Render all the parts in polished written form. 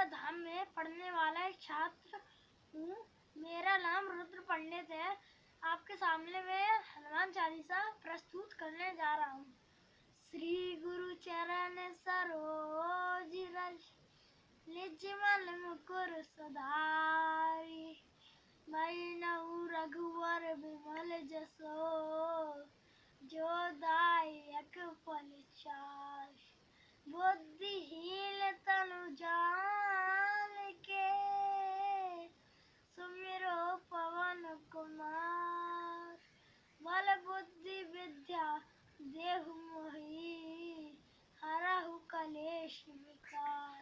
धाम में पढ़ने वाला एक छात्र हूँ। मेरा नाम रुद्र पंडित है। आपके सामने मैं हनुमान चालीसा प्रस्तुत करने जा रहा हूँ। श्री गुरु चरण सरोज रज निज मन मुकुर सुधारी, बरनउँ रघुवर बिमल जसो, जो दायक फल चारि। बुद्धिहीन तनु जानिके, सुमिरो पवन कुमार। बल बुद्धि विद्या देहु मोहि, हरहु कलेश विकार।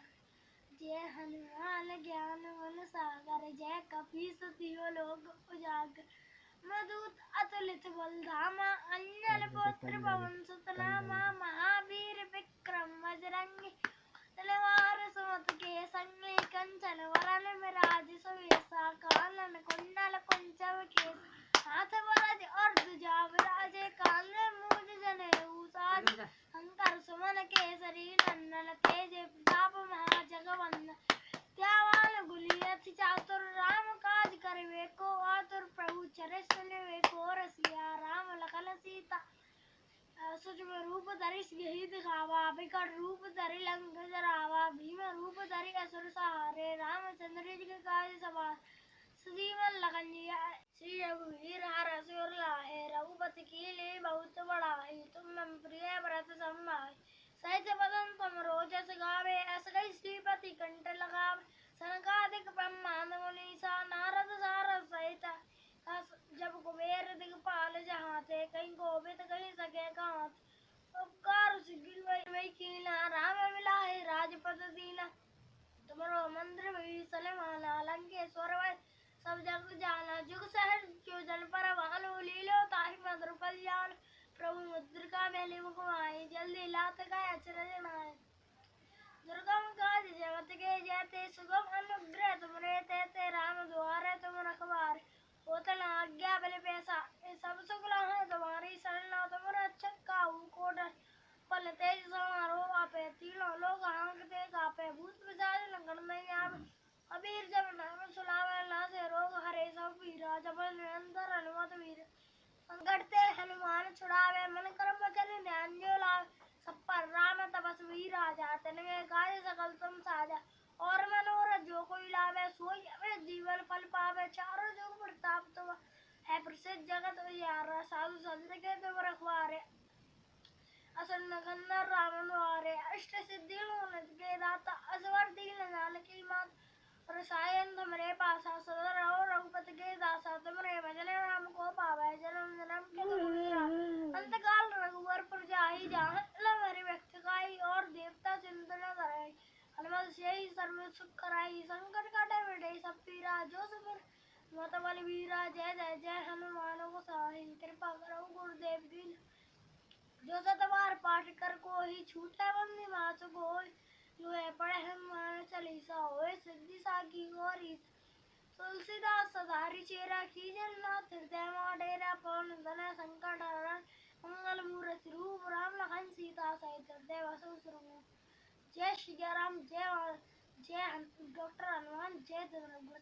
जय हनुमान ज्ञान गुण सागर, जय कपीस तिहुँ लोक उजागर। मधुत अतुलित बल धामा, अंजन पुत्र पवन सुत नामा। महावीर विक्रम बजरंगी, तलवार सुमत के संगी। कंचन वरन विराज सुबेसा, कानन कुंडल कुंचन केस। हाथ वरज और ध्वजा विराजे, कांधे मूंज जनेऊ साजे। शंकर सुमन केसरी नंदन, तेज प्रताप महाजगवंदन। त्यावान गुलियति चातुर, राम काज करिबे को आतुर। प्रभु चरित सुनिबे को रसिया, राम लखन सीता सूक्ष्म रूप धरि सियहि दिखावा। विकट रूप धरि लंक जरावा, भीम रूप धरि असुर सहारे। रामचंद्र जी के काज सवार, सजीवन लखन जी आए। श्री रघुवीर हरषि उर लाहे, रघुपति कीन्ही बहुत बड़ाई। तुम मम प्रिय भरत सम भाई, सहज वदन तुम रोजस गावे। अस कहि श्रीपति कंठ लगावे, सनकादिक ब्रह्मांड मुनीसा। नारद सारद सहित जब कुबेर दिगपाल जहाते, कहीं कोविद कहीं सके कांत। उपकार सिद्धि वै कीना, राम मिलाए राजपद दीना। तुमरो मंत्र विभीषण माना, लंकेश्वर वै सब जग जाना। जुग सहज जो जन पर भानु, लीलो ताहि मधुर फल जानु। प्रभु मुद्रिका मेलि मुख माहि, जल्दी लात गए अचरज नाहि। दुर्गम काज जगत के जेते, सुगम अनुग्रह तुमरे तेते। राम द्वारे तुम रखवारे, होत न आज्ञा बलि पैसारे। सब सुख लहै तुम्हारी शरण, तुम रक्षक काहू को डर। बल तेज समारोह आपे, तीनों लोक हांकते कापे। भूत पिशाच निकट नहीं आवे, अबीर जब नाम सुनावे। नासे रोग हरे सब पीरा, जपत निरंतर हनुमत वीर। संकट ते हनुमान छुड़ावे, मन क्रम वचन ध्यान जो लावे। सब पर राम तपस्वी राजा, तिनके काज सकल तुम साजा। और मनोरथ जो कोई लावे, सोई अमित जीवन फल पावे। चारों जुग प्रताप तुम है, प्रसिद्ध जगत उजियारा। साधु संत के तुम रखवारे, असुर निकंदन राम द्वारे। अष्ट सिद्धि के दाता, असवर दीन जानकी माता। रसायन तुमरे पासा, सदा रहो रघुपति के दासा। तुमरे भजन राम को पावै, जन्म जन्म के दुख बिसराय। अंत काल रघुबर पुर जाहि, जहाँ लव हरि भक्त काई। और देवता चिंतन करई, हनुमत से सर्व सुख कराई। संकट काटे मिटई सब पीरा, जो सुमिर मत बल वीरा। जय जय जय हनुमान गोसाई, कृपा करो गुरुदेव की। जो सत बार पाठ कर कोई, छूटे बंदी मासु कोई। जो है पढ़े हनुमान चालीसा, होए सिद्धि साखी गौरी। तुलसीदास सदारि चेरा, कीजन नाथ हृदय मह डेरा। पवन तनय संकट हरण, मंगल मूरति रूप। राम लखन सीता सहित हृदय बसहु सुरभूप। जय श्री राम, जय डॉक्टर हनुमान, जय रघुवर।